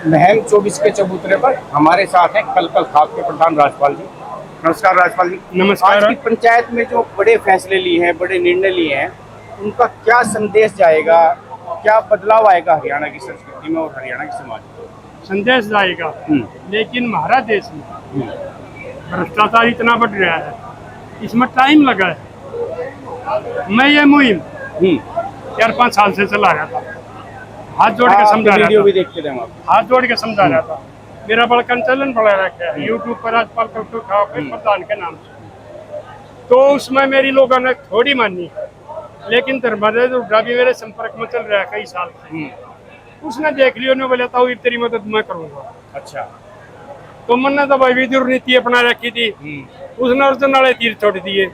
महम 24 के चबूतरे पर हमारे साथ हैं कलकल खाप के प्रधान राजपाल जी। नमस्कार राजपाल जी। नमस्कार। आज की पंचायत में जो बड़े फैसले लिए हैं, बड़े निर्णय लिए हैं, उनका क्या संदेश जाएगा, क्या बदलाव आएगा हरियाणा की संस्कृति में और हरियाणा के समाज में? संदेश जाएगा, लेकिन हमारा देश में भ्रष्टाचार इतना बढ़ रहा है, इसमें टाइम लगा है। मैं ये मुहिम 4-5 साल से चला रहा था, हाथ जोड़ के समझा रहा वीडियो भी था, देखते थे आप। हाथ जोड़ के समझा रहा था। मेरा बड़ा चलन बड़ा रखा है यूट्यूब पर राजपाल कलकल खाप प्रधान के नाम से। तो उसमें मेरी लोगों ने थोड़ी मानी, लेकिन धर्मादय भी मेरे संपर्क में चल रहा है कई साल से। उसने देख लिया, उन्हें बोला था तेरी मदद मैं करूंगा। अच्छा। तो मैंने तो भाई विदुर नीति अपना रखी थी, उसने अर्जुन वाले तीर छोड़ दिए।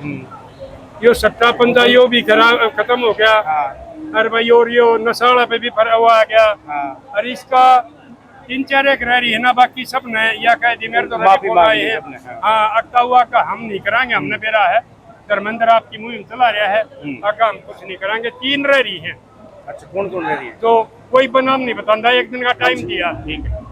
यो सट्टा पंजा यो भी खत्म हो गया। अरे भाई और यो नशाला पे भी हुआ आ गया। और इसका 3-4 एक रह रही है ना, बाकी सब ने या कह दी मेरे तो बोलाए हैं। हाँ, अगता हुआ का हम नहीं कराएंगे, हमने बेरा है धर्मेंद्र आपकी मुहिम चला रहा है, आका हम कुछ नहीं कराएंगे। 3 रह रही है। अच्छा, कौन कौन रह रही है? तो कोई बनाम नहीं बताता, 1 दिन का टाइम दिया। ठीक है,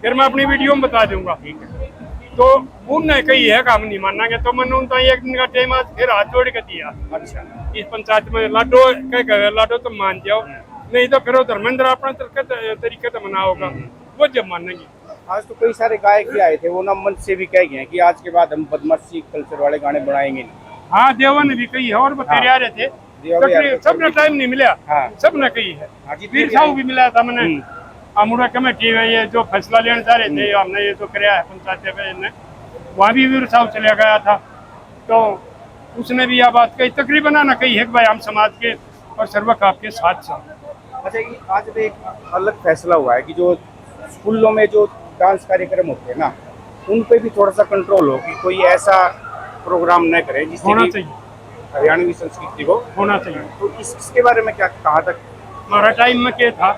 फिर मैं अपनी वीडियो में बता दूंगा। ठीक है। तो उनने कही है काम नहीं मानेंगे, तो मैंने उनका 1 दिन का टाइम आज फिर हाथ जोड़ के दिया। अच्छा। इस पंचायत में लाडो कह लाडो तुम मान जाओ, नहीं तो फिर धर्मेंद्र अपने तरीके से मना होगा, वो जब मानेंगे। आज तो कई सारे गायक भी आए थे, वो ना मंच से भी कह गए हैं कि आज के बाद हम बदमाशी कल्चर वाले गाने बनाएंगे नहीं। हाँ, देवा ने भी कही है और बतेरे आ रहे थे, सबने टाइम नहीं मिला। सबने कही है, वीर साहू भी मिला था मैंने। अमूरा कमेटी में ये जो फैसला लेना चाह रहे थे, हमने ये तो कराया है पंचायत में, वहाँ भी वीर साहू चले गया था। तो उसने भी यह बात कही, तकरीबन ना कही है कि भाई हम समाज के और सर्वक आपके साथ साथ। अच्छा, आज भी एक अलग फैसला हुआ है कि जो स्कूलों में जो डांस कार्यक्रम होते हैं ना, उन पे भी थोड़ा सा कंट्रोल हो कि कोई ऐसा प्रोग्राम न करे जिससे होना चाहिए, हरियाणवी संस्कृति को होना चाहिए। तो इसके बारे में क्या कहा तक हमारा टाइम में क्या था,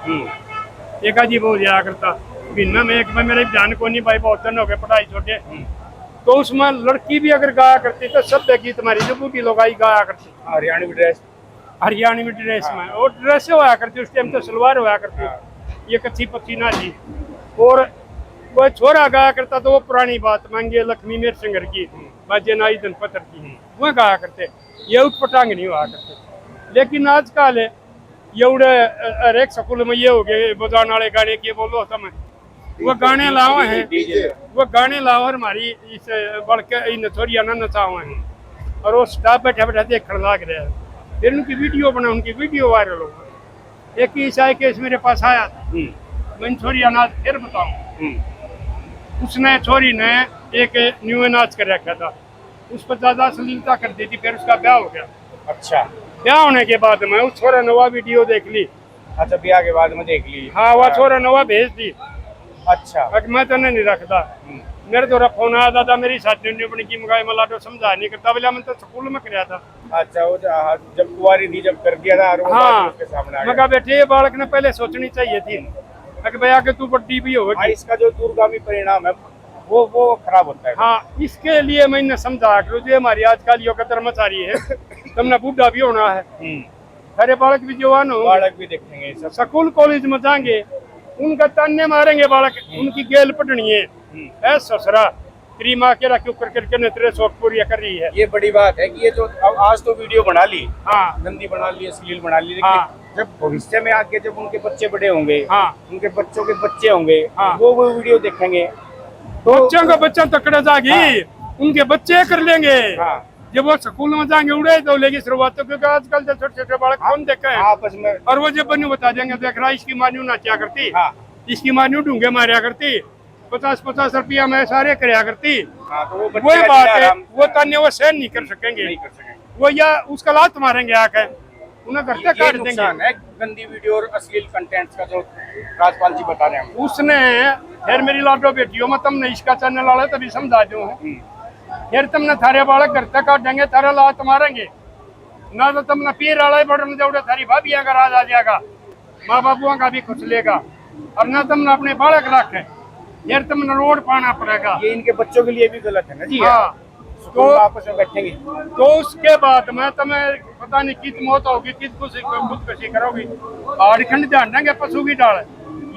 एक अजीब हो जाया करता भिन्न में। एक में मेरे जान को नहीं भाई, बहुत दिन हो गए पढ़ाई छोटे, तो उसमें लड़की भी अगर गाया करती तो सभ्य गीत हमारी जो बूढ़ी लोग आई गाया करती हरियाणवी ड्रेस में। और ड्रेस होया करती उस टाइम तो सलवार होया करती, ये कच्ची पच्ची ना थी। और वो छोरा गाया करता तो वो पुरानी बात मांगे लक्ष्मी मेर सिंगर की, बाजे नाई धनपत्र की, वो गाया करते, ये उठपटांग नहीं हुआ करते। लेकिन आजकल एवढे हर एक स्कूल में ये हो गए बजाने वाले गाने की बोलो समय, वो गाने लाओ हैं, वो गाने लाओ और हमारी इस बड़के नचोरिया ना नचाओ हैं, और वो स्टाफ बैठे बैठे देख लाग रहे हैं। फिर उनकी वीडियो बना, उनकी वीडियो वायरल हो गई। एक ईसाई केस मेरे पास आया था, मैं छोरिया नाच फिर बताऊं, उसने छोरी ने एक न्यू नाच कर रखा था, उस पर ज्यादा अश्लीलता कर दी थी, फिर उसका ब्याह हो गया। अच्छा, ब्याह होने के बाद में उस छोरा नवा वीडियो देख ली। अच्छा, ब्याह के बाद में देख ली। हाँ, वह छोरा नवा भेज दी। अच्छा, मैं तो नहीं रखता, मेरे द्वारा फोन आया दादा मेरी साथी ने अपनी की मंगाई मला तो समझा नहीं करता, बोला मैं तो स्कूल में कराया था। अच्छा, वो जब कुंवारी थी जब कर दिया था, और वो हाँ, उसके सामने आ मैं कहा बेटे ये बालक ने पहले सोचनी चाहिए थी कि भाई आगे तू बड्डी भी होगी। इसका जो दूरगामी परिणाम है वो खराब होता है। हाँ, इसके लिए मैंने समझा कि जो हमारी आजकल यो कर्मचारी है, तुमने बूढ़ा भी होना है, सारे बालक भी जवान हो, बालक भी देखेंगे, स्कूल कॉलेज में जाएंगे, उनका ताने मारेंगे बालक, उनकी गेल पटनी है ससुरा तेरी माँ के क्यों करके ने तेरे शौक पूरी कर रही है। ये बड़ी बात है कि ये जो अब आज तो वीडियो बना ली, हाँ, गंदी बना ली, अश्लील बना ली, लेकिन जब भविष्य में आगे जब उनके बच्चे बड़े होंगे, उनके बच्चों के बच्चे होंगे, वो वीडियो देखेंगे, तो बच्चों का बच्चा तकड़े जागी, उनके बच्चे कर लेंगे। जब वो स्कूल में जाएंगे उड़े तो लेगी शुरुआत, तो क्योंकि आजकल जो छोटे छोटे बालक कौन देखा है आपस में, और वो जब बन्नू बता देंगे देख रहा इसकी मान्यू ना क्या करती, इसकी मान्यू ढूंढे मारिया करती, 50-50 रुपया में सारे कराया करती। तो वो बात है, वो ताने वो सहन नहीं कर सकेंगे, वो या उसका लात मारेंगे आके, उन्हें घर से काट देंगे। गंदी वीडियो और अश्लील कंटेंट का जो राजपाल जी बता रहे हैं, उसने फिर मेरी लाडो बेटियों में तुमने इसका चैनल वाला तभी समझा दो, फिर तुमने थारे बालक घर तक काट देंगे, थारा लात मारेंगे ना, तो तुमने पीर वाला बटन जोड़े थारी भाभियां का राज आ जाएगा, माँ बाबुओं का भी कुछ लेगा, और ना तुमने अपने बालक रखे, फिर तुमने रोड पाना पड़ेगा। ये इनके बच्चों के लिए भी गलत है ना जी। हाँ, तो आपस में बैठेंगे, तो उसके बाद में तुम्हें पता नहीं कित मौत होगी, कित खुदकशी करोगी, आड़खंड ध्यान देंगे पशु की डाल,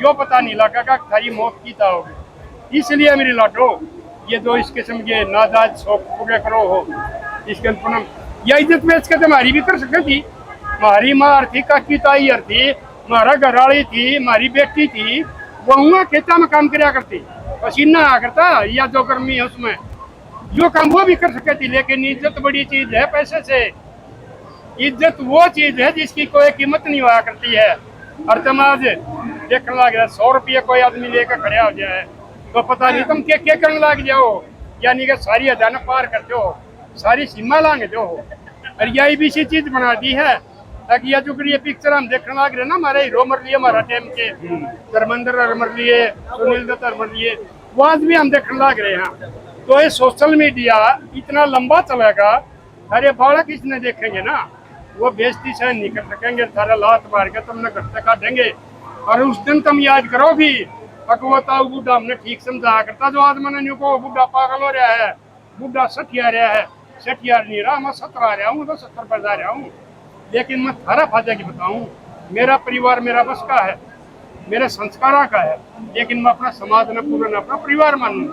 यो पता नहीं लगा कि थारी मौत की होगी। इसलिए मेरी लाडो ये दो इस किस्म के नाजायज शौक पूरे करो हो इसके पूनम या इज्जत बेच के तुम्हारी भी कर सकती थी। हमारी माँ थी, काकी ताई थी, हमारा घरवाली थी, हमारी बेटी थी, वो हुआ खेता में काम कराया करती, पसीना आया करता या जो गर्मी है उसमें जो काम वो भी कर सकती थी। लेकिन इज्जत बड़ी चीज है पैसे से। इज्जत वो चीज है जिसकी कोई कीमत नहीं हुआ करती है। और तुम आज देखने लग गया 100 रुपये कोई आदमी लेकर खड़ा हो जाए तो पता नहीं तुम क्या करने लग जाओ, यानी कि सारी अदान पार करते हो, सारी सीमा लांग दो। और यही भी सी चीज बना दी है ताकि जो ये पिक्चर हम देखने लग रहे ना, हमारे हीरो मर लिए, हमारा टाइम के धर्मेंद्र मर लिए, सुनील दत्त मर लिए, वो आज भी हम देखने लग रहे हैं। तो ये सोशल मीडिया इतना लंबा चलेगा, सारे बालक इसने देखेंगे ना, वो बेइज्जती सहन नहीं कर सकेंगे, सारा लात मार के तुमने घर से काटेंगे। और उस दिन तुम याद करोगी अकवता बूढ़ा हमने ठीक समझाया करता, जो आदमी ने को बूढ़ा पागल हो रहा है, बूढ़ा सठिया रहा है, सठियार नहीं रहा, मैं 70 आ रहा हूँ, तो 70 पर जा रहा हूँ। लेकिन मैं थारा फायदा की बताऊँ, मेरा परिवार मेरा बस का है, मेरे संस्कारा का है, लेकिन मैं अपना समाज न पूरा अपना परिवार मानूँ।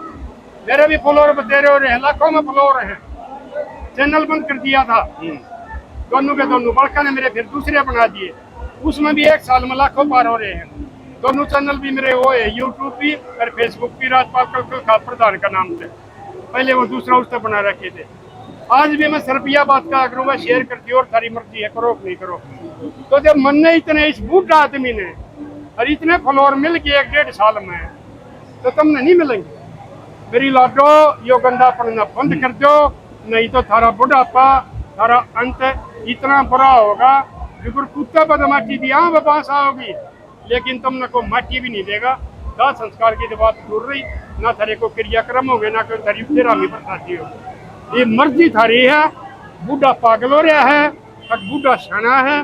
मेरे भी फॉलोअर बतेरे हो रहे हैं, लाखों में फॉलोअर हैं। चैनल बंद कर दिया था दोनों के दोनों, बड़का ने मेरे फिर दूसरे बना दिए, उसमें भी 1 साल में लाखों पार हो रहे हैं। दोनों चैनल भी मेरे वो है, यूट्यूब भी और फेसबुक भी, राजपाल कल प्रधान का नाम से, पहले वो दूसरा उससे बना रखे थे। आज भी मैं सरपिया बात का करूँ, मैं शेयर करती हूँ और सारी मर्जी है, करो नहीं करो। तो जब मन ने इतने इस बूढ़ा आदमी ने और इतने फॉलोअर मिल गए 1-1.5 साल में, तो तुमने नहीं मिलेंगे। मेरी लाडो यो गंदा पढ़ना बंद कर दो, नहीं तो थारा बुढ़ापा, थारा अंत इतना बुरा होगा, बिल्कुल कुत्ता बदमाशी दिया बास आओगी, लेकिन तुमने को माटी भी नहीं देगा। दाह संस्कार की बात दूर रही, ना थारे को क्रियाक्रम होगे, ना कोई थारी तेरामी पर शादी होगी। ये मर्जी थारी है, बूढ़ा पागल हो रहा है और बूढ़ा शाना है,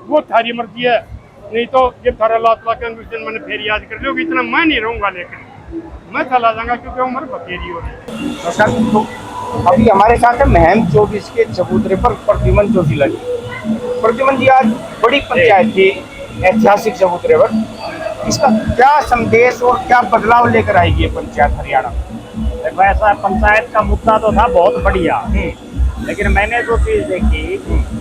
वो थारी मर्जी है। नहीं तो जब थारा लात ला के उस दिन मैंने फिर याद कर लो, इतना मैं नहीं रहूँगा, लेकिन मैं चला जाऊंगा क्योंकि उम्र बतेरी हो रही है। सर तो अभी हमारे साथ है महम 24 के चबूतरे पर प्रद्युमन जोशीला जी। प्रद्युमन जी, आज बड़ी पंचायत थी ऐतिहासिक चबूतरे पर, इसका क्या संदेश और क्या बदलाव लेकर आएगी ये पंचायत हरियाणा? देखो, ऐसा पंचायत का मुद्दा तो था बहुत बढ़िया, लेकिन मैंने जो चीज देखी,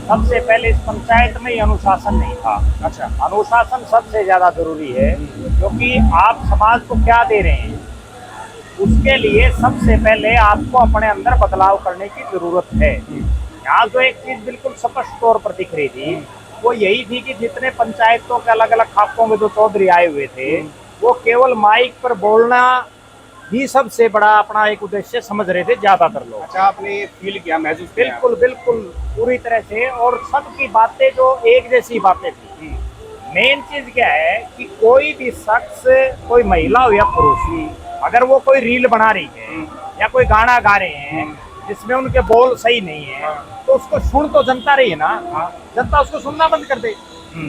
सबसे पहले इस पंचायत में अनुशासन नहीं था। अच्छा, अनुशासन सबसे ज्यादा जरूरी है, क्योंकि आप समाज को क्या दे रहे हैं, उसके लिए सबसे पहले आपको अपने अंदर बदलाव करने की जरूरत है। यहाँ जो एक चीज बिल्कुल स्पष्ट तौर पर दिख रही थी, वो यही थी कि जितने पंचायतों के अलग अलग खाकों में जो चौधरी आए हुए थे, वो केवल माइक पर बोलना ही सबसे बड़ा अपना एक उद्देश्य समझ रहे थे ज्यादातर लोग। अच्छा, आपने फील किया, महसूस किया? बिल्कुल बिल्कुल पूरी तरह से, और सबकी बातें जो एक जैसी बातें थी। मेन चीज क्या है कि कोई भी शख्स, कोई महिला हो या पुरुष, अगर वो कोई रील बना रही है या कोई गाना गा रहे हैं जिसमें उनके बोल सही नहीं है, तो उसको सुन तो जनता रही है ना, जनता उसको सुनना बंद कर दे।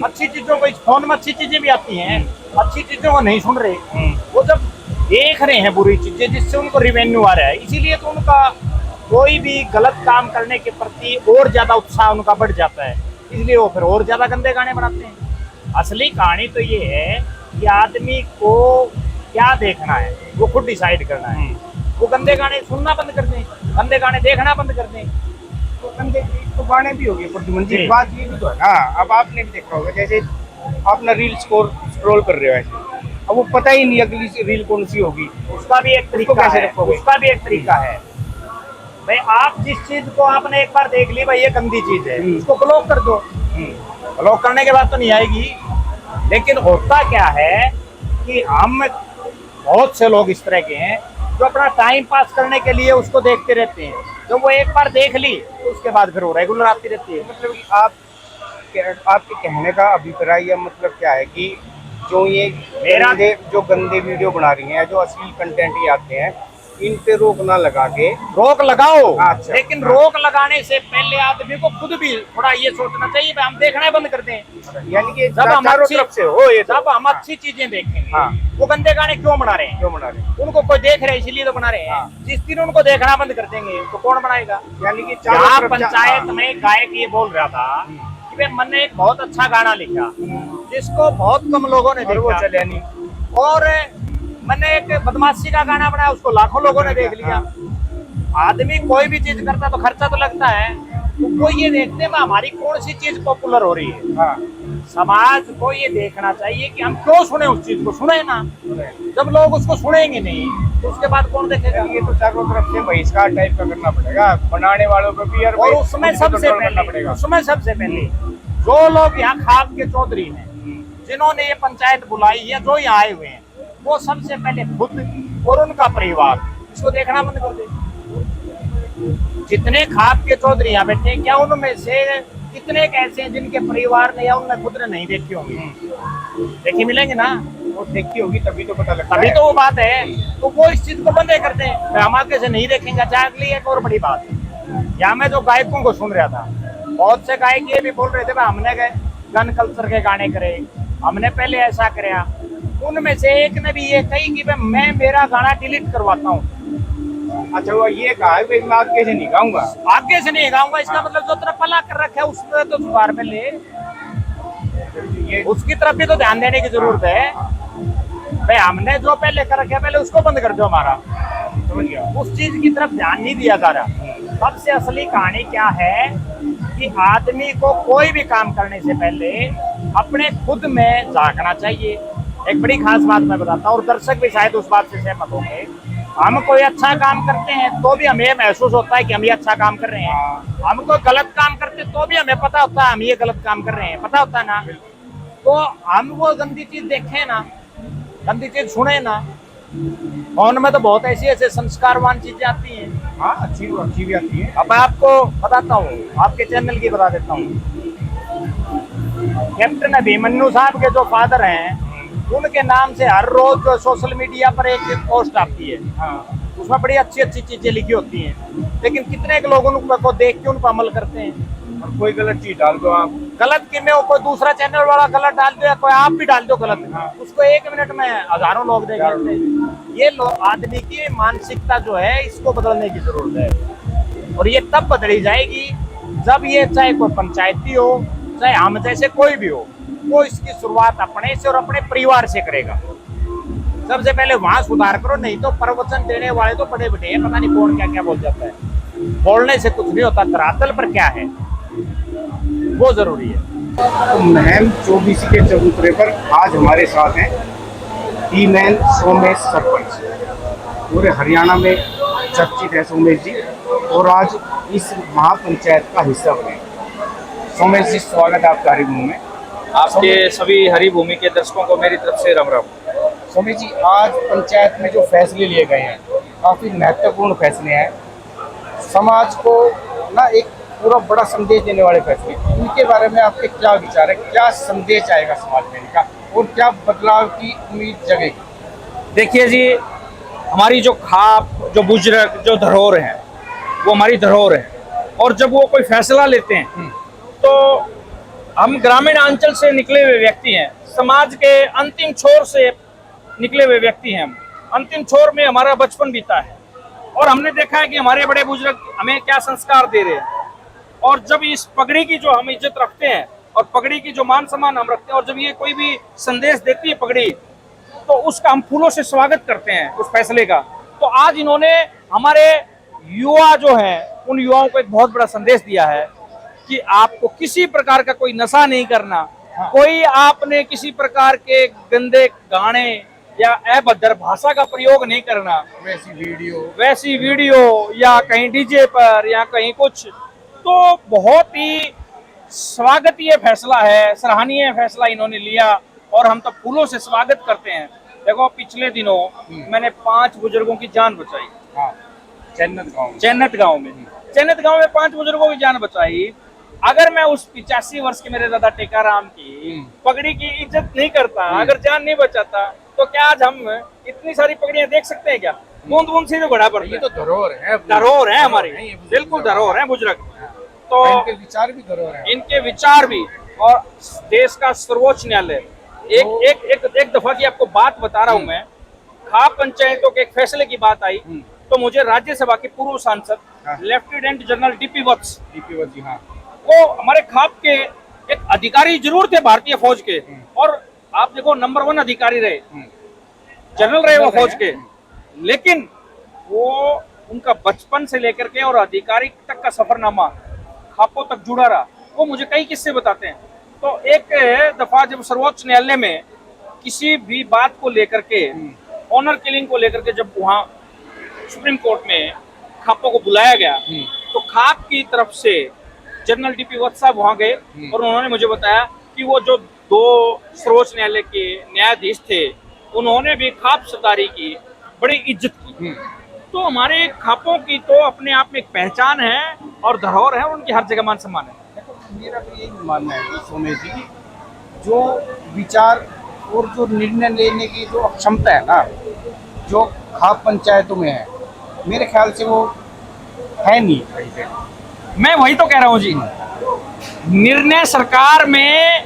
अच्छी चीजों को, इस फोन में अच्छी चीजें भी आती हैं, अच्छी चीजों को नहीं सुन रहे, वो जब देख रहे हैं बुरी चीजें जिससे उनको रिवेन्यू आ रहा है, इसीलिए तो उनका कोई भी गलत काम करने के प्रति और ज्यादा उत्साह उनका बढ़ जाता है, इसलिए वो फिर और ज्यादा गंदे गाने बनाते हैं। असली कहानी तो ये है कि आदमी को क्या देखना है वो खुद डिसाइड करना है। वो गंदे गाने सुनना बंद कर दें, गंदे गाने देखना बंद कर दें। तो गंदे तो गाने भी हो गए प्रद्युमन जी, बात ये भी तो है ना। अब आपने भी देखा होगा, जैसे अपना रील स्क्रॉल कर रहे हो ऐसे, अब वो पता ही नहीं अगली रील कौन सी होगी। उसका भी एक तरीका है, उसका भी एक तरीका है भाई, आप जिस चीज को आपने एक बार देख ली भाई ये गंदी चीज है, उसको ब्लॉक कर दो। ब्लॉक करने के बाद तो नहीं आएगी। लेकिन होता क्या है कि हम बहुत से लोग इस तरह के हैं जो अपना टाइम पास करने के लिए उसको देखते रहते हैं। जब वो एक बार देख ली तो उसके बाद फिर वो रेगुलर आती रहती है। मतलब आपके कहने का अभिप्राय या मतलब क्या है कि जो ये जो गंदे वीडियो बना रही हैं, जो अश्लील कंटेंट ये आते हैं, इन पे रोक ना लगा के, रोक लगाओ। अच्छा, लेकिन रोक लगाने से पहले आदमी को खुद भी थोड़ा ये सोचना चाहिए हम देखना बंद कर दें। यानी कि जब हम अच्छी चीजें देखेंगे, हाँ, वो गंदे गाने क्यों बना रहे हैं? क्यों बना रहे हैं? उनको कोई देख रहे हैं इसीलिए तो बना रहे हैं। हाँ। जिस दिन उनको देखना बंद कर देंगे तो कौन बनाएगा? यानी कि यहाँ पंचायत में गायक ये बोल रहा था कि मैंने एक बहुत अच्छा गाना लिखा जिसको बहुत कम लोगों ने देखा, वो चले नहीं, और मैंने एक बदमाशी का गाना बनाया, उसको लाखों लोगों ने देख लिया। आदमी कोई भी चीज करता तो खर्चा तो लगता है, तो वो ये देखते हैं हमारी कौन सी चीज पॉपुलर हो रही है। हाँ। समाज को ये देखना चाहिए कि हम क्यों सुने उस चीज को, सुने ना। जब लोग उसको सुनेंगे नहीं तो उसके बाद कौन देखेगा। ये तो चारों तरफ से बहिष्कार टाइप का करना पड़ेगा, बनाने वालों को भी यार और भाई उसमें खुद को सबसे control करना पहले जो लोग यहाँ खाप के चौधरी हैं, जिन्होंने ये पंचायत बुलाई है, जो यहाँ आए हुए हैं, वो सबसे पहले खुद और उनका परिवार इसको देखना बंद कर दे। जितने खाप के चौधरी यहाँ बैठे हैं, क्या उनमें से कितने ऐसे हैं जिनके परिवार ने या उनने खुद ने नहीं देखी होंगी? देखी मिलेंगे ना, वो देखी होगी तभी तो पता लगता तभी है। तो वो बात है। तो वो इस चीज को बंद करते हैं, हम आगे से नहीं देखेंगे। चाहे अगली एक और बड़ी बात है, यहाँ मैं जो गायकों को सुन रहा था, बहुत से गायक ये भी बोल रहे थे भाई हमने गन कल्चर के गाने करे, हमने पहले ऐसा कराया। उनमें से एक ने भी ये कही कि मैं मेरा गाना डिलीट करवाता हूँ। अच्छा, वो ये कहा है कि मैं आगे से नहीं गाऊंगा। आगे से नहीं गाऊंगा, इसका मतलब जो तरफ पला कर रखा है उसमें तो सुधार में ले, ये उसकी तरफ भी तो ध्यान देने की जरूरत है। भाई हमने जो पहले कर रखा है पहले उसको बंद कर दो। हमारा समझ गया। उस चीज की तरफ ध्यान नहीं दिया जा रहा। सबसे असली कहानी क्या है कि आदमी को कोई भी काम करने से पहले अपने खुद में झांकना चाहिए। एक बड़ी खास बात मैं बताता हूँ, और दर्शक भी शायद उस बात से सहमत होंगे। हम कोई अच्छा काम करते हैं तो भी हमें महसूस होता है कि हम ये अच्छा काम कर रहे हैं। हम कोई गलत काम करते तो भी हमें पता होता है हम ये गलत काम कर रहे हैं, पता होता है ना। तो हम वो गंदी चीज देखें ना, गंदी चीज सुने ना। फोन में तो बहुत ऐसी ऐसे संस्कारवान चीजें आती हैं। हाँ, अच्छी भी आती है। अब मैं आपको बताता हूँ, आपके चैनल की बता देता हूँ। कैप्टन अभिमन्यु साहब के जो फादर हैं, उनके नाम से हर रोज सोशल मीडिया पर एक पोस्ट आती है। हाँ, उसमें बड़ी अच्छी अच्छी चीजें लिखी होती हैं, लेकिन कितने के लोग उनको देख के उन पर अमल करते हैं। और कोई गलत चीज डाल दो आप, गलत कि में कोई दूसरा चैनल वाला गलत डाल दो या कोई आप भी डाल दो गलत, उसको 1 मिनट में हजारों लोग देख लेते हैं। ये आदमी की मानसिकता जो है इसको बदलने की जरूरत है। और ये तब बदली जाएगी जब ये चाहे कोई पंचायती हो, चाहे हम जैसे कोई भी हो, वो इसकी शुरुआत अपने से और अपने परिवार से करेगा। सबसे पहले वहां सुधार करो, नहीं तो प्रवचन देने वाले तो बड़े बड़े हैं, पता नहीं कौन क्या क्या बोल जाता है। बोलने से कुछ नहीं होता, धरातल पर क्या है वो जरूरी है। तो महम 24 के चबूतरे पर आज हमारे साथ हैं हीमैन सोमेश सरपंच। पूरे हरियाणा में चर्चित है सोमेश जी, और आज इस महापंचायत का हिस्सा बने। सोमेश जी, स्वागत है आपका हरिभूमि में। आपके सभी हरिभूमि के दर्शकों को मेरी तरफ से राम राम। सोमेश जी, आज पंचायत में जो फैसले लिए गए हैं काफ़ी महत्वपूर्ण फैसले हैं। समाज को ना एक पूरा बड़ा संदेश देने वाले फैसले, उनके बारे में आपके क्या विचार है? क्या संदेश आएगा समाज में इनका, और क्या बदलाव की उम्मीद जगेगी? देखिए जी, हमारी जो खाप, जो बुजुर्ग, जो धरोहर हैं, वो हमारी धरोहर है। और जब वो कोई फैसला लेते हैं तो हम ग्रामीण अंचल से निकले हुए व्यक्ति हैं, समाज के अंतिम छोर से निकले हुए व्यक्ति हैं। हम अंतिम छोर में हमारा बचपन बीता है, और हमने देखा है कि हमारे बड़े बुजुर्ग हमें क्या संस्कार दे रहे हैं। और जब इस पगड़ी की जो हम इज्जत रखते हैं और पगड़ी की जो मान सम्मान हम रखते हैं, और जब ये कोई भी संदेश देती है पगड़ी, तो उसका हम फूलों से स्वागत करते हैं उस फैसले का। तो आज इन्होंने हमारे युवा जो हैं, उन युवाओं को एक बहुत बड़ा संदेश दिया है कि आपको किसी प्रकार का कोई नशा नहीं करना। कोई आपने किसी प्रकार के गंदे गाने या अभद्र भाषा का प्रयोग नहीं करना, वैसी वीडियो या कहीं डीजे पर या कहीं कुछ। तो बहुत ही स्वागतीय फैसला है, सराहनीय फैसला इन्होंने लिया, और हम तो फूलों से स्वागत करते हैं। देखो, पिछले दिनों मैंने 5 बुजुर्गों की जान बचाई। चैन्नत गांव में 5 बुजुर्गों की जान बचाई। अगर मैं उस 85 वर्ष के मेरे दादा टेकाराम की पगड़ी की इज्जत नहीं करता, अगर जान नहीं बचाता, तो क्या आज हम इतनी सारी पगड़ियां देख सकते हैं क्या? बूंद बूंद से जो घड़ा पड़ता है। ये तो धरोहर है हमारी, बिल्कुल धरोहर है बुजुर्ग। तो इनके विचार भी धरोहर है। इनके विचार भी, और देश का सर्वोच्च न्यायालय एक दफा की आपको बात बता रहा हूं मैं। खाप पंचायतों के एक फैसले की बात आई, तो मुझे राज्यसभा के पूर्व सांसद लेफ्टिनेंट जनरल डीपी वत्स जी, हाँ, वो हमारे खाप के एक अधिकारी जरूर थे भारतीय फौज के, और आप देखो नंबर 1 अधिकारी रहे। जनरल रहे वो फौज के, लेकिन वो उनका बचपन से लेकर के और आधिकारिक तक का सफरनामा खापों तक जुड़ा रहा। वो मुझे कई किस्से बताते हैं। तो एक दफा जब सर्वोच्च न्यायालय में किसी भी बात को लेकर के, ऑनर किलिंग को लेकर के, जब वहाँ सुप्रीम कोर्ट में खापों को बुलाया गया, तो खाप की तरफ से जनरल डीपी वत्स साहब वहाँ गए और उन्होंने मुझे बताया कि वो जो 2 सर्वोच्च न्यायालय के न्यायाधीश थे, उन्होंने भी खाप सरदारी की बड़ी इज्जत की। तो हमारे खापों की तो अपने आप में एक पहचान है और धरोहर है, और उनकी हर जगह मान सम्मान है। देखो, मेरा तो यही मानना है सोमेश जी की जो विचार और जो निर्णय लेने की जो क्षमता है ना, जो खाप पंचायतों में है, मेरे ख्याल से वो है नहीं कहीं पे। मैं वही तो कह रहा हूँ जी, निर्णय सरकार में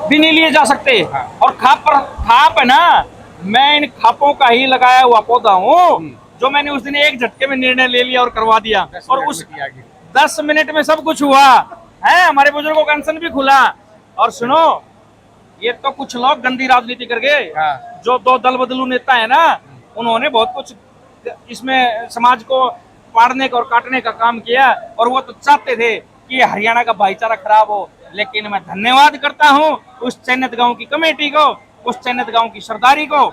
भी नहीं लिए जा सकते। और खाप है ना, मैं इन खापों का ही लगाया हुआ पौधा हूँ, जो मैंने उस दिन एक झटके में निर्णय ले लिया और करवा दिया, और उस 10 मिनट में सब कुछ हुआ है। हमारे बुजुर्गों का अनशन भी खुला। और सुनो, ये तो कुछ लोग गंदी राजनीति कर गए। जो 2 दल बदलू नेता है ना, उन्होंने बहुत कुछ इसमें समाज को पाड़ने का और काटने का काम किया, और वो तो चाहते थे कि हरियाणा का भाईचारा खराब हो। लेकिन मैं धन्यवाद करता हूँ उस चयनित गांव की कमेटी को, उस चयनित गांव की सरदारी को,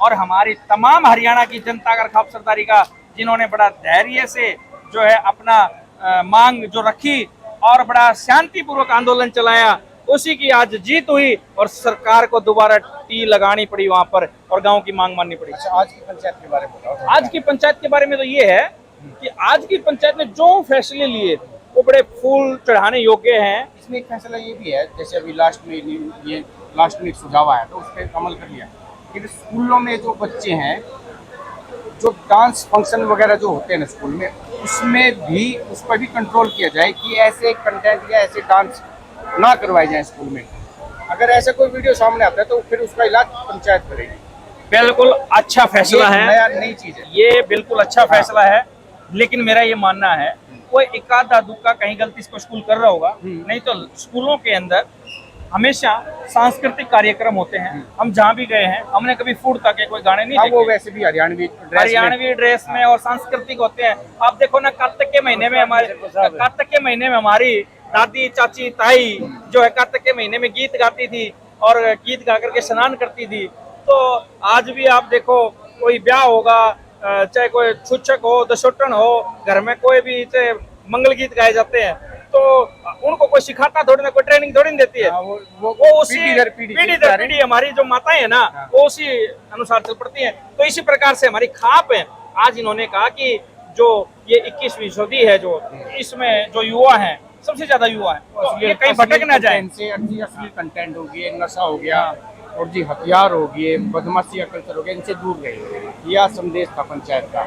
और हमारी तमाम हरियाणा की जनता का खाप सरदारी का, जिन्होंने बड़ा धैर्य से जो है अपना मांग जो रखी और बड़ा शांतिपूर्वक आंदोलन चलाया, उसी की आज जीत हुई और सरकार को दोबारा टी लगानी पड़ी वहां पर और गांव की मांग माननी पड़ी। अच्छा, आज की पंचायत के बारे में बताओ। आज की पंचायत के बारे में तो ये है कि आज की पंचायत ने जो फैसले लिए वो बड़े फूल चढ़ाने योग्य हैं। इसमें एक फैसला ये भी है, जैसे अभी लास्ट में एक सुझाव आया तो उस पर अमल कर लिया कि स्कूलों में जो बच्चे हैं, जो डांस फंक्शन वगैरह जो होते हैं ना स्कूल में, उसमें भी उस पर भी कंट्रोल किया जाए कि ऐसे कंटेंट या ऐसे डांस ना करवाए जाए स्कूल में। अगर ऐसा कोई वीडियो सामने आता है तो फिर उसका इलाज पंचायत करेगी। बिल्कुल अच्छा फैसला है, नई चीज है ये बिल्कुल अच्छा फैसला है। लेकिन मेरा ये मानना है, कोई एकाधा दुक्का कहीं गलती इसको स्कूल कर रहा होगा, नहीं तो स्कूलों के अंदर हमेशा सांस्कृतिक कार्यक्रम होते हैं। हम जहाँ भी गए हैं, हमने कभी फूड तक के कोई गाने नहीं देखे। वो वैसे भी हरियाणवी ड्रेस में और सांस्कृतिक होते हैं। आप देखो ना, कार्तिक के महीने में हमारी दादी, चाची, ताई जो है कार्तिक के महीने में गीत गाती थी और गीत गा करके स्नान करती थी। तो आज भी आप देखो, कोई ब्याह होगा, चाहे कोई छुच्छक हो, दशोटन हो, घर में कोई भी चाहे मंगल गीत गाए जाते हैं, तो उनको कोई सिखाता थोड़ी ना, कोई ट्रेनिंग थोड़ी देती है। वो उसी पीढ़ी दर पीढ़ी हमारी जो माताएं है ना, वो उसी अनुसार चल पड़ती हैं। तो इसी प्रकार से हमारी खाप है। आज इन्होंने कहा कि जो ये 21वीं सदी है, जो इसमें जो युवा हैं, सबसे ज्यादा युवा है, तो ये कहीं भटक ना जाए। असली कंटेंट हो गया, नशा हो गया और जी हथियार हो गए, बदमाशी का कल्चर हो गया, इनसे दूर रहिए, यह संदेश था पंचायत का।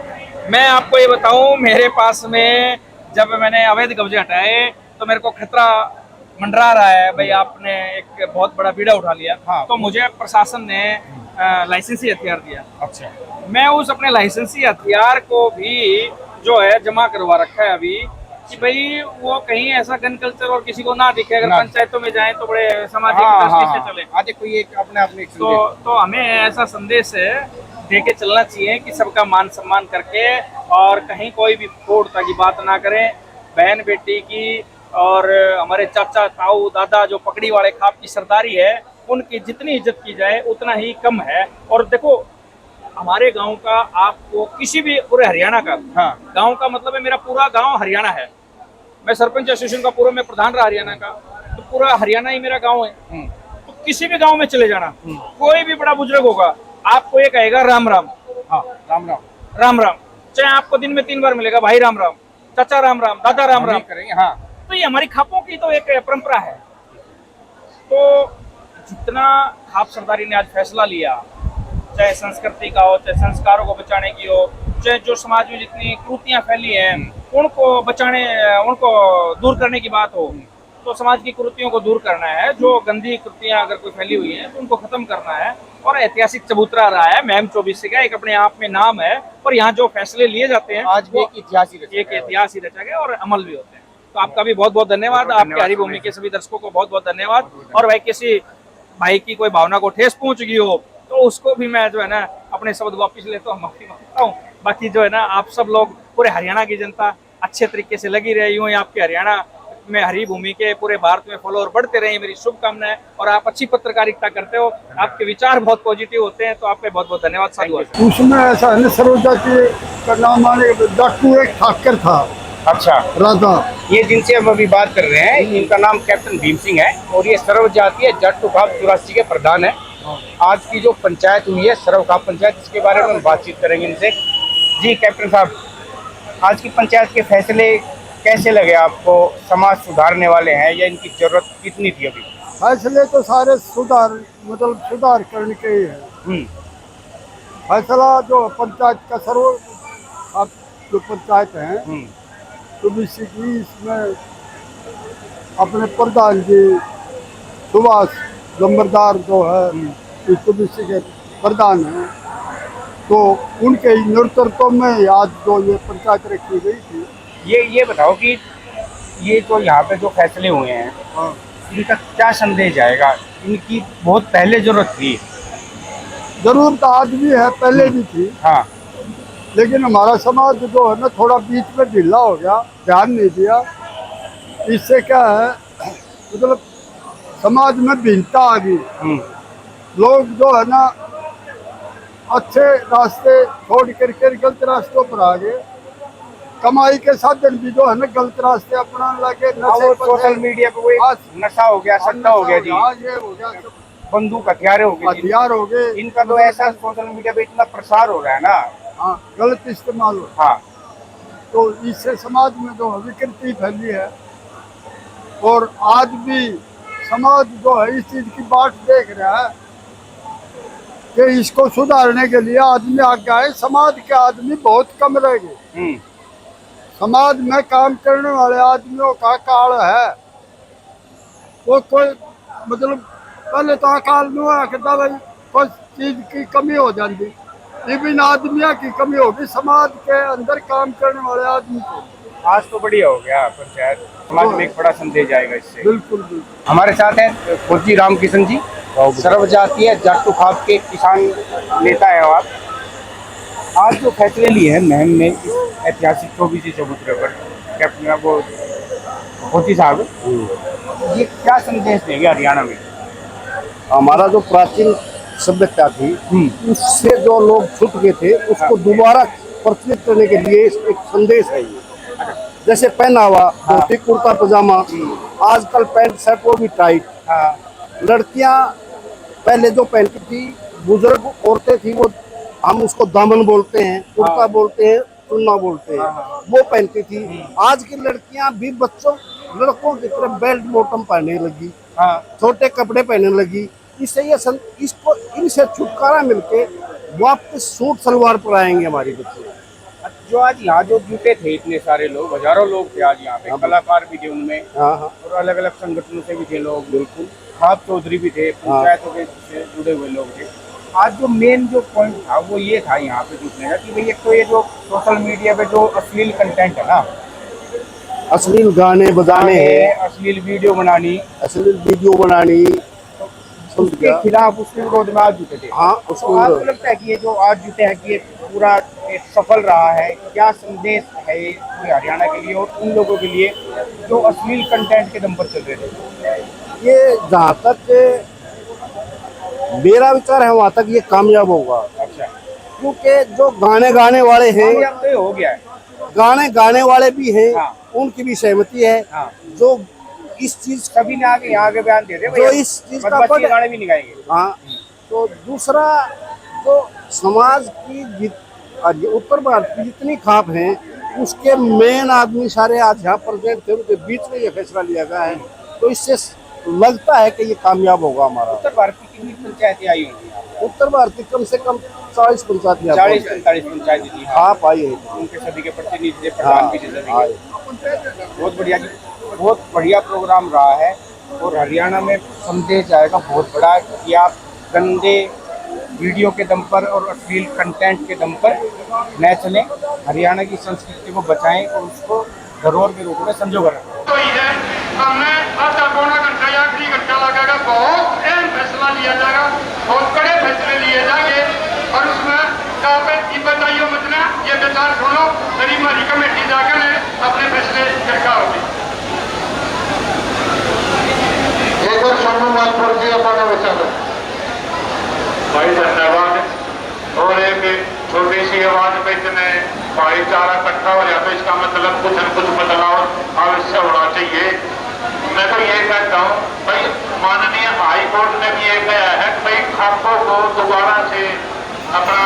मैं आपको ये बताऊं, मेरे पास में जब मैंने अवैध कब्जे हटाए तो मेरे को खतरा मंडरा रहा है, भाई आपने एक बहुत बड़ा बीड़ा उठा लिया। तो मुझे प्रशासन ने लाइसेंसी हथियार दिया। अच्छा, मैं उस अपने लाइसेंसी हथियार को भी जो है जमा करवा रखा है अभी, कि भाई वो कहीं ऐसा गन कल्चर और किसी को ना दिखे। अगर पंचायतों में जाए तो बड़े सामाजिक दृष्टि से चले। देखो ये अपने आप में तो हमें ऐसा संदेश दे के चलना चाहिए कि सबका मान सम्मान करके, और कहीं कोई भी फूटता की बात ना करें। बहन बेटी की और हमारे चाचा, ताऊ, दादा जो पगड़ी वाले खाप की सरदारी है, उनकी जितनी इज्जत की जाए उतना ही कम है। और देखो, हमारे गांव का, आपको किसी भी पूरे हरियाणा का, गांव का मतलब है मेरा पूरा गांव हरियाणा है। मैं सरपंच एसोसिएशन का पूरा, मैं प्रधान रहा हरियाणा का, तो पूरा हरियाणा ही मेरा गांव है। तो किसी भी गांव में चले जाना, कोई भी बड़ा बुजुर्ग होगा, आपको ये कहेगा राम राम। राम राम, राम राम, चाहे आपको दिन में 3 बार मिलेगा, भाई राम राम, चाचा राम राम, दादा राम राम करेंगे। तो ये हमारी खापों की तो एक परंपरा है। तो जितना खाप सरदारी ने आज फैसला लिया, चाहे संस्कृति का हो, चाहे संस्कारों को बचाने की हो, चाहे जो समाज में जितनी कुरीतियां फैली हैं उनको बचाने, उनको दूर करने की बात हो, तो समाज की कुरीतियों को दूर करना है। जो गंदी कृतियां अगर कोई फैली हुई हैं तो उनको खत्म करना है। और ऐतिहासिक चबूतरा रहा है महम 24 का, एक अपने आप में नाम है। और यहाँ जो फैसले लिए जाते हैं आज भी एक इतिहास ही रचा गया और अमल भी होते हैं। तो आपका भी बहुत बहुत धन्यवाद। आपके हरिभूमि के सभी दर्शकों को बहुत बहुत धन्यवाद। और भाई किसी भाई की कोई भावना को ठेस पहुंच गई हो तो उसको भी मैं जो है ना अपने शब्द वापिस लेता हूँ, माफी मांगता हूँ। बाकी जो है ना आप सब लोग, पूरे हरियाणा की जनता अच्छे तरीके से लगी रहे, यूं ही आपके हरियाणा में हरी भूमि के पूरे भारत में फॉलोअर बढ़ते रहे, मेरी शुभकामनाएं। और आप अच्छी पत्रकारिता करते हो, आपके विचार बहुत पॉजिटिव होते हैं, तो आपका बहुत बहुत धन्यवाद। साधु। उसमें ऐसा है ना, सरोजा का नाम आने डॉक्टर एक ठाकर था, अच्छा, राजा। ये जिनसे हम अभी बात कर रहे हैं इनका नाम कैप्टन भीम सिंह है और ये सर्व जातीय जट उखाप 84 के प्रधान है। आज की जो पंचायत हुई है सर्व उखाप पंचायत, इसके बारे में हम बातचीत करेंगे इनसे। जी कैप्टन साहब, आज की पंचायत के फैसले कैसे लगे आपको? समाज सुधारने वाले हैं या इनकी जरूरत कितनी थी अभी? फैसले तो सारे सुधार, मतलब सुधार करने के ही है। फैसला जो पंचायत का सर्व आप जो पंचायत है तो की इसमें अपने प्रधान जी सुभाष नंबरदार जो है इसको के प्रधान हैं, तो उनके नेतृत्व में आज जो ये पंचायत रखी गई थी। ये बताओ कि ये जो यहाँ पे जो फैसले हुए हैं इनका क्या संदेश जाएगा? इनकी बहुत पहले जरूरत थी। जरूरत आज भी है, पहले भी थी। हाँ, लेकिन हमारा समाज जो है ना थोड़ा बीच में ढीला हो गया, ध्यान नहीं दिया। इससे क्या है, मतलब समाज में भिन्नता आ गई। लोग जो है ना अच्छे रास्ते छोड़ करके गलत रास्तों पर आ गए। कमाई के साधन भी जो है ना गलत रास्ते अपनाने लगे। सोशल मीडिया पे वो नशा हो गया, सट्टा हो गया जी, ये हो गया, बंदूक हथियार हो गए, हथियार हो गए। इनका तो ऐसा सोशल मीडिया पे इतना प्रसार हो रहा है ना। हाँ, गलत इस्तेमाल हो। हाँ, तो इससे समाज में जो विकृति फैली है और आज भी समाज जो है इस चीज की बात देख रहा है कि इसको सुधारने के लिए आदमी आगे आए। समाज के आदमी बहुत कम रह गए। समाज में काम करने वाले आदमियों का काल है। वो कोई मतलब पहले तो अकाल में हुआ करता भाई कोई चीज की कमी हो जाती, विभिन्न आदमियों की कमी होगी समाज के अंदर काम करने वाले आदमी को। आज तो बढ़िया हो गया पंचायत, समाज में एक बड़ा संदेश आएगा इससे। बिल्कुल बिल्कुल। हमारे साथ हैं फौजी रामकिशन जी, सर्व जातीय जट उखाप के किसान नेता है आप। आज जो फैसले लिए हैं महम में इस ऐतिहासिक 24 चबूतरे पर, कैप्टन वो फौजी साहब, ये क्या संदेश देंगे हरियाणा में? हमारा जो प्राचीन सभ्यता थी उससे जो लोग छूट गए थे उसको दोबारा प्रचलित करने के लिए एक संदेश है ये। जैसे पहनावा, धोती कुर्ता पजामा, आजकल पैंट शर्ट वो भी टाइट। लड़कियां पहले जो पहनती थी, बुजुर्ग औरतें थी, वो हम उसको दामन बोलते हैं, कुर्ता बोलते हैं, चुन्ना बोलते हैं, वो पहनती थी। आज की लड़कियां भी लड़कों की तरफ बेल्ट बॉटम पहनने लगी, छोटे कपड़े पहनने लगी। इससे ये इसको इनसे छुटकारा मिलके वापस सूट सलवार पर आएंगे हमारी बच्चे। जो आज यहाँ जो जुटे थे इतने सारे लोग, हजारों लोग थे आज यहाँ पे, कलाकार भी थे उनमें और अलग अलग संगठनों से भी थे लोग। बिल्कुल, खाप चौधरी भी थे, पंचायतों के से जुड़े हुए लोग थे। आज जो मेन जो पॉइंट था वो ये था यहाँ पे जुटने का कि भाई एक तो ये जो सोशल मीडिया पे जो अश्लील कंटेंट है ना, अश्लील गाने बजाने हैं, अश्लील वीडियो बनानी, उसके खिलाफ, उसके विरोध में आज जुटे थे। हाँ, उसको आपको लगता है कि ये जो आज जुटे हैं कि ये पूरा एक सफल रहा है? क्या संदेश है ये हरियाणा के लिए और उन लोगों के लिए जो अश्लील कंटेंट के दम पर चल रहे थे? ये जहाँ तक मेरा विचार है वहाँ तक ये कामयाब होगा। अच्छा, क्योंकि जो गाने वाले हैं, कामयाब तो ये हो गया है। गाने वाले भी हैं, हाँ। उनकी भी सहमति है। हाँ। जो इस चीज सभी ने आगे यहाँ के बयान दे जो इस चीज का बच्चे गाने भी नहीं गाएंगे। हाँ, तो दूसरा जो समाज की उत्तर भारत की जितनी खाप है उसके मेन आदमी सारे आज यहाँ प्रेजेंट थे, उनके बीच में ये फैसला लिया गया है। तो इससे लगता है कि ये कामयाब होगा हमारा। उत्तर भारत की कितनी पंचायतें आई होंगी? उत्तर भारत की कम से कम 40 पंचायतें 40-45 पंचायतें थी। खाप आई है, उनके सभी के प्रतिनिधि थे, प्रधान भी थे सभी के। बहुत बढ़िया जी, बहुत बढ़िया प्रोग्राम रहा है और हरियाणा में संदेश आएगा बहुत बड़ा कि आप गंदे वीडियो के दम पर और अश्लील कंटेंट के दम पर न चलें, हरियाणा की संस्कृति को बचाएं और उसको धरोहर के रूप में संजो कर रखें। तो ये हमें आधा पौना घंटा या आखिरी घंटा लगेगा। बहुत अहम फैसला लिया जाएगा, बहुत बड़े फैसले लिए दिए जाएंगे और उसमें कहा पे ये बताइए मतलब ये विचार सुनो मेरी हमारी कमेटी जाकर अपने फैसले रखा होगी। एक और सोनू मालपुर जी अपना विचार भाई धन्यवाद। और एक छोटी सी आवाज में इतने भाईचारा इकट्ठा हो जाए तो इसका मतलब कुछ न कुछ बदलाव अवश्य होना चाहिए। मैं तो ये कहता हूँ भाई माननीय हाई कोर्ट ने भी ये कहा है भाई खापों को दोबारा से अपना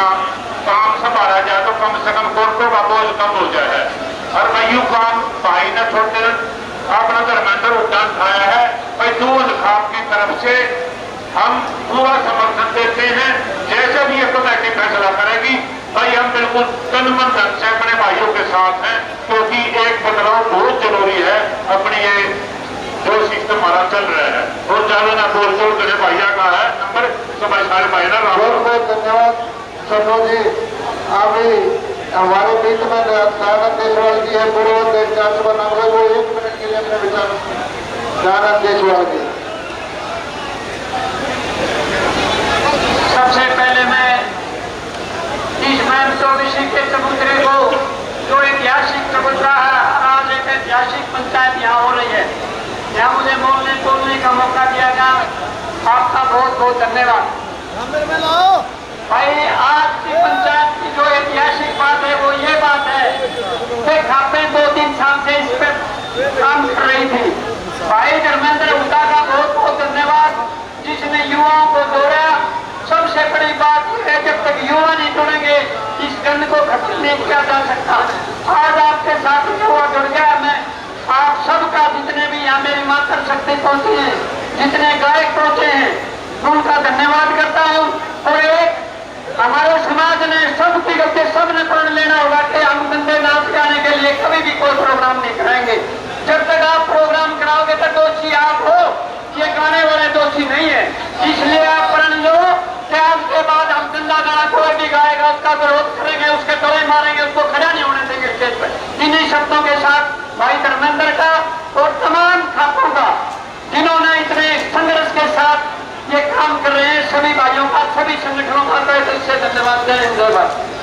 काम संभाला जाए तो कम से कम कोर्टों का बोझ कम हो जाए। और भाई यू काम भाई ने छोटे अपना धर्मेंद्र उद्यान उठाया है भाई दूध खाप की तरफ से हम पूरा समर्थन देते हैं। जैसे भी ये कमेटी फैसला करेगी भाई हम बिल्कुल तन मन धन से अपने भाइयों के साथ हैं क्योंकि एक बदलाव बहुत जरूरी है अपनी ये जो सिस्टम हमारा चल रहा है। और ज्यादा ना बोल बोल करे भैया का है नंबर समय सारे भाई ना बहुत बहुत धन्यवाद सोनू जी। अभी हमारे बीच में दयानंद देशवाल जी है पूर्व विधानसभा नंबर वो 1 मिनट के लिए अपने विचार दयानंद देशवाल जी। सबसे पहले मैं इस मैम चौबीसी के चबूतरे को जो ऐतिहासिक चबूतरा है आज एक ऐतिहासिक पंचायत यहाँ हो रही है यहाँ मुझे बोलने का मौका दिया गया आपका बहुत बहुत धन्यवाद। भाई आज की पंचायत की जो ऐतिहासिक बात है वो ये बात है कि खापे 2-3 साल से इस पर काम कर रही थी। भाई धर्मेंद्र हुड्डा का बहुत बहुत धन्यवाद जिसने युवाओं को जोड़ा। सबसे बड़ी बात यह है जब तक युवा नहीं जुड़ेंगे इस गंध को खत्म नहीं किया जा सकता। आज आपके साथ युवा जुड़ गया। मैं आप सबका जितने भी यहाँ मेरी मातृ शक्ति पहुंची है जितने गायक पहुंचे हैं उनका धन्यवाद करता हूँ। और एक हमारे समाज ने सबकी गलती सबने प्रण लेना होगा कि हम गंदे नाच गाने के लिए कभी भी कोई प्रोग्राम नहीं कराएंगे। जब तक आप प्रोग्राम कराओगे तो दोषी आप हो ये गाने वाले दोषी नहीं है। इसलिए आप प्रण लो कि आज के बाद हम गंदा गाना कोई भी गाएगा उसका विरोध करेंगे उसके गले मारेंगे उसको खड़ा नहीं होने देंगे स्टेज पर। इन्हीं शब्दों के साथ भाई धर्मेंद्र का और तमाम खापों का जिन्होंने इतने संघर्ष के साथ ये काम कर रहे हैं सभी भाइयों का सभी संगठनों का तहे दिल से धन्यवाद। जय हिंद जय भारत।